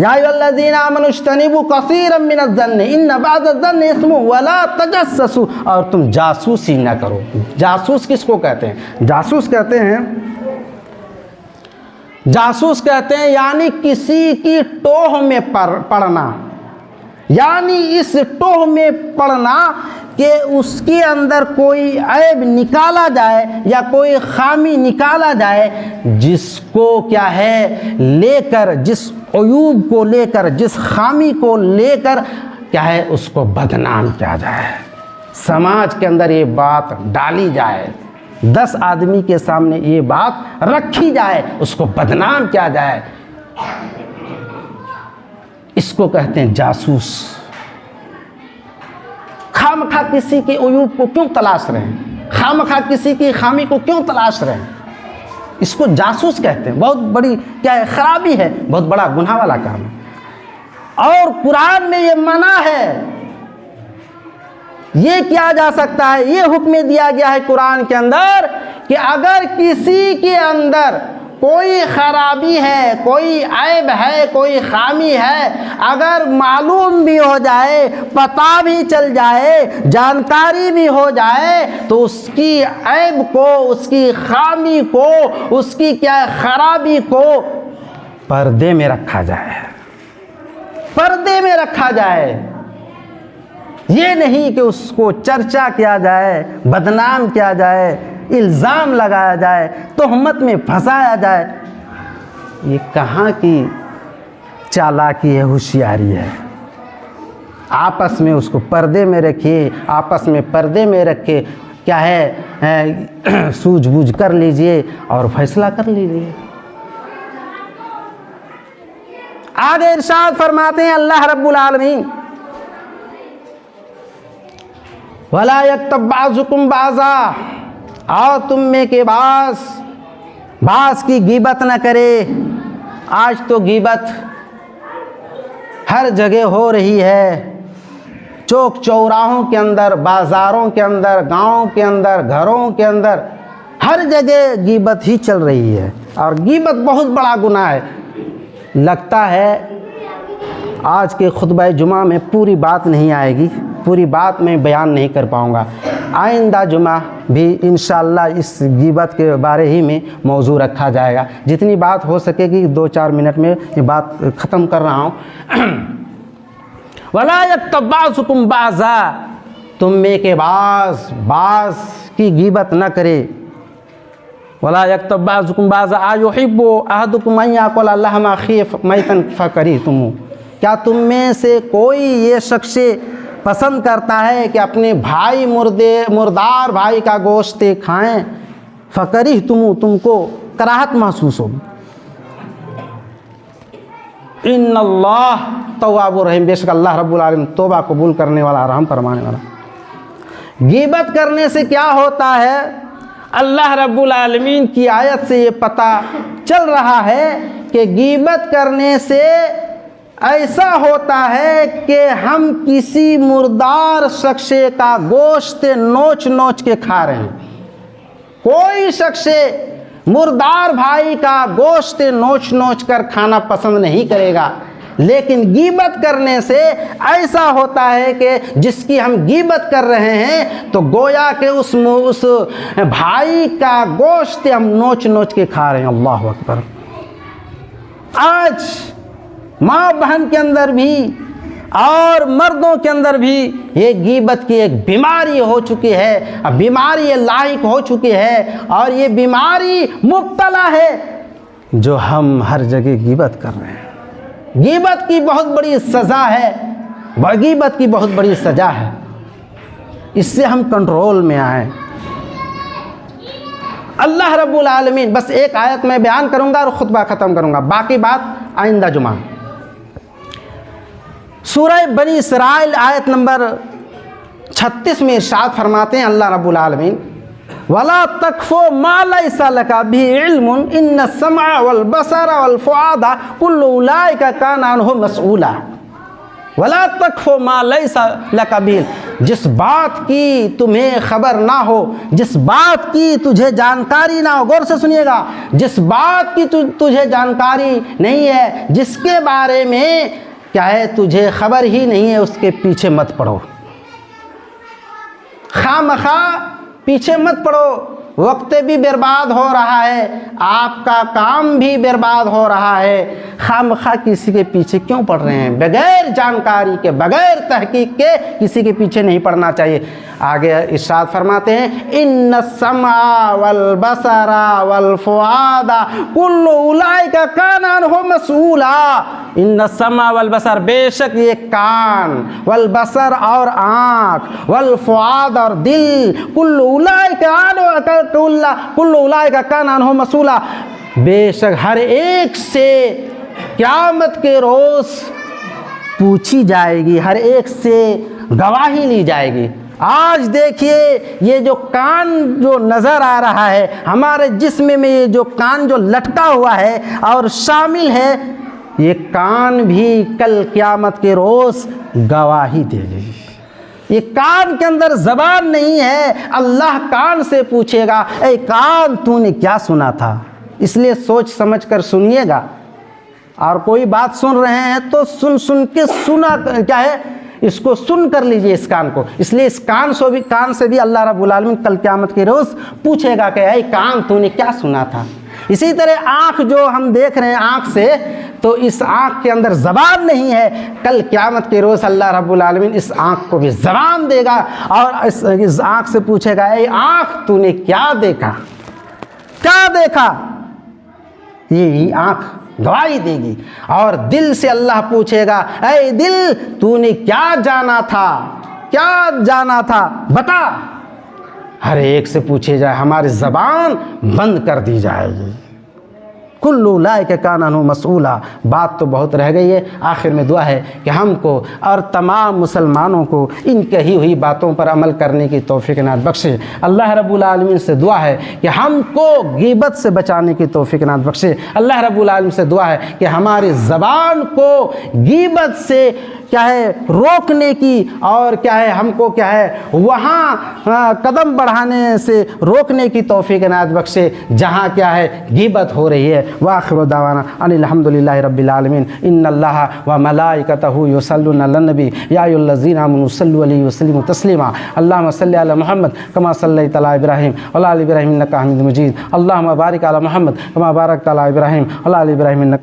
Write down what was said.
या अय्युहल्लज़ीना आमनू इज्तनिबू कसीरम मिनज़्ज़न्नि इन्न बअज़-ज़न्नि इस्मुन वला तजस्ससू, और तुम जासूसी ना करो। जासूस किसको कहते हैं? जासूस कहते हैं यानी किसी की टोह में पड़ना, यानी इस टोह में पड़ना कि उसके अंदर कोई ऐब निकाला जाए या कोई खामी निकाला जाए, जिसको क्या है लेकर, जिस अयूब को लेकर, जिस खामी को लेकर क्या है उसको बदनाम किया जाए, समाज के अंदर ये बात डाली जाए, 10 आदमी के सामने ये बात रखी जाए, उसको बदनाम किया जाए, इसको कहते हैं जासूस। खामखा किसी के अयूब को क्यों तलाश रहे हैं, खामखा किसी की खामी को क्यों तलाश रहे हैं, इसको जासूस कहते हैं। बहुत बड़ी क्या है खराबी है, बहुत बड़ा गुनाह वाला काम है। और कुरान में ये मना है, ये किया जा सकता है, ये हुक्म दिया गया है कुरान के अंदर कि अगर किसी के अंदर कोई खराबी है, कोई ऐब है, कोई खामी है, अगर मालूम भी हो जाए, पता भी चल जाए, जानकारी भी हो जाए, तो उसकी ऐब को, उसकी खामी को, उसकी क्या खराबी को पर्दे में रखा जाए, पर्दे में रखा जाए। ये नहीं कि उसको चर्चा किया जाए, बदनाम किया जाए, इल्ज़ाम लगाया जाए, तोहमत में फंसाया जाए। ये कहाँ की चालाकी है, होशियारी है। आपस में उसको पर्दे में रखिए, आपस में पर्दे में रखे क्या है सूझबूझ कर लीजिए और फैसला कर लीजिए। आगे इरशाद फरमाते हैं अल्लाह रब्बुल आलमीन, वला यक्तब बाज़ुकुम बाज़ा, और तुम में के बास की गीबत न करे। आज तो गीबत हर जगह हो रही है, चौक चौराहों के अंदर, बाज़ारों के अंदर, गाँव के अंदर, घरों के अंदर, हर जगह गीबत ही चल रही है। और गीबत बहुत बड़ा गुनाह है। लगता है आज के खुतबा जुमा में पूरी बात नहीं आएगी, पूरी बात मैं बयान नहीं कर पाऊँगा। आइंदा जुमा भी इंशाअल्लाह इस गीबत के बारे ही में मौजू रखा जाएगा। जितनी बात हो सकेगी 2-4 मिनट में ये बात ख़त्म कर रहा हूँ। वला यक्तब बाज़ुकुम बाज़ा, तुम में के बाज़ की गीबत न करे। वला यक्तब बाज़ुकुम बाज़ा अयुहिब्बु अहदुकुम अन याकुला लहमा अख़ीहि मैतन फकरिहतुम, क्या तुम में से कोई ये शख्स पसंद करता है कि अपने भाई मुर्दार भाई का गोश्त खाएं? फकरिहतुम, तुमको कराहत महसूस होगी। इन्नल्लाह तव्वाबुर रहीम, बेशक अल्लाह रब्बुल आलमीन तौबा कबूल करने वाला, रहम फरमाने वाला। गीबत करने से क्या होता है? अल्लाह रब्बुल आलमीन की आयत से ये पता चल रहा है कि गीबत करने से ऐसा होता है कि हम किसी मुर्दार शख्स का गोश्त नोच नोच के खा रहे हैं। कोई शख्स मुर्दार भाई का गोश्त नोच नोच कर खाना पसंद नहीं करेगा, लेकिन गीबत करने से ऐसा होता है कि जिसकी हम गीबत कर रहे हैं तो गोया के उस भाई का गोश्त हम नोच नोच के खा रहे हैं। अल्लाह अकबर। आज माँ बहन के अंदर भी और मर्दों के अंदर भी ये गीबत की एक बीमारी हो चुकी है, अब बीमारी ये लायक हो चुकी है, और ये बीमारी मुब्तला है जो हम हर जगह गीबत कर रहे हैं। गीबत की बहुत बड़ी सज़ा है, गीबत की बहुत बड़ी सज़ा है, इससे हम कंट्रोल में आए। अल्लाह रब्बुल आलमीन, बस एक आयत में बयान करूँगा और ख़ुतबा ख़त्म करूँगा, बाकी बात आइंदा जुमा। सूरह बनी इसराइल आयत नंबर 36 में इरशाद फरमाते हैं अल्लाह रब्बुल आलमीन, वला तक़फ़ु मा लैसा लका बिही इल्मुन इन्न समा वल बसरा वल फ़ुआदा कुल्लु उलाइका काना अन्हु मसऊला। वला तक़फ़ु मा लैसा लका बिही, जिस बात की तुम्हें खबर ना हो, जिस बात की तुझे जानकारी ना हो, गौर से सुनिएगा, जिस बात की तुझे जानकारी नहीं है, जिसके बारे में क्या है तुझे खबर ही नहीं है, उसके पीछे मत पड़ो। खामखा पीछे मत पड़ो, वक्त भी बर्बाद हो रहा है, आपका काम भी बर्बाद हो रहा है। खामखा किसी के पीछे क्यों पड़ रहे हैं? बगैर जानकारी के, बगैर तहकीक के किसी के पीछे नहीं पड़ना चाहिए। आगे इरशाद फरमाते हैं, इन्न समा वल बसरा वल फुआदा कुल्लु उलाइका काना अन्हु मसूला। इन्न समा वल बसर, बेशक ये कान, वल बसर और आँख, वल फुआद और दिल, कुल्लु उलाइका काना अन्हु मसूला, बेशक हर एक से क़यामत के रोज़ पूछी जाएगी, हर एक से गवाही ली जाएगी। आज देखिए ये जो कान जो नज़र आ रहा है हमारे जिस्म में, ये जो कान जो लटका हुआ है और शामिल है, ये कान भी कल क़यामत के रोज़ गवाही देगी। ये कान के अंदर ज़बान नहीं है, अल्लाह कान से पूछेगा, ए कान तूने क्या सुना था? इसलिए सोच समझ कर सुनिएगा, और कोई बात सुन रहे हैं तो सुन के सुना क्या है, इसको सुन कर लीजिए इस कान को। इसलिए इस कान से भी अल्लाह रब्बुल आलमीन कल क़यामत के रोज़ पूछेगा कि ए कान तूने क्या सुना था। इसी तरह आँख जो हम देख रहे हैं आँख से, तो इस आँख के अंदर ज़बान नहीं है, कल क़यामत के रोज़ अल्लाह रब्बुल आलमीन इस आँख को भी ज़बान देगा और इस आँख से पूछेगा, ए आँख तूने क्या देखा, क्या देखा? यही आँख गवाही देगी। और दिल से अल्लाह पूछेगा, ऐ दिल तूने क्या जाना था, क्या जाना था, बता। हर एक से पूछे जाए, हमारी ज़बान बंद कर दी जाएगी। कुल्लु उलाइका काना अन्हु मसूला। बात तो बहुत रह गई है, आखिर में दुआ है कि हमको और तमाम मुसलमानों को इन कही हुई बातों पर अमल करने की तौफीक इनायत बख्शे। अल्लाह रब्बुल आलमीन से दुआ है कि हमको गीबत से बचाने की तौफीक इनायत बख्शे। अल्लाह रब्बुल आलमीन से दुआ है कि हमारी ज़बान को गीबत से क्या है रोकने की, और क्या है हमको क्या है वहाँ कदम बढ़ाने से रोकने की तौफीक इनायत बख्शे जहाँ क्या है गीबत हो रही है। वाखिरु दावाना अनिल हम्दुलिल्लाहि रब्बिल आलमीन। इन्नल्लाहा व मलाइकतहु युसल्लूना अलन नबी या अय्युहल्लज़ीना आमनू सल्लु अलैहि वसल्लिमु तस्लीमा। अल्लाहुम्मा सल्लि अला मुहम्मद कमा सल्लैता अला इब्राहीम व अला आलि इब्राहीम इन्नका हमीदुम मजीद। अल्लाहुम्मा बारिक अला मुहम्मद कमा बारकता अला इब्राहीम व अला आलि इब्राहीम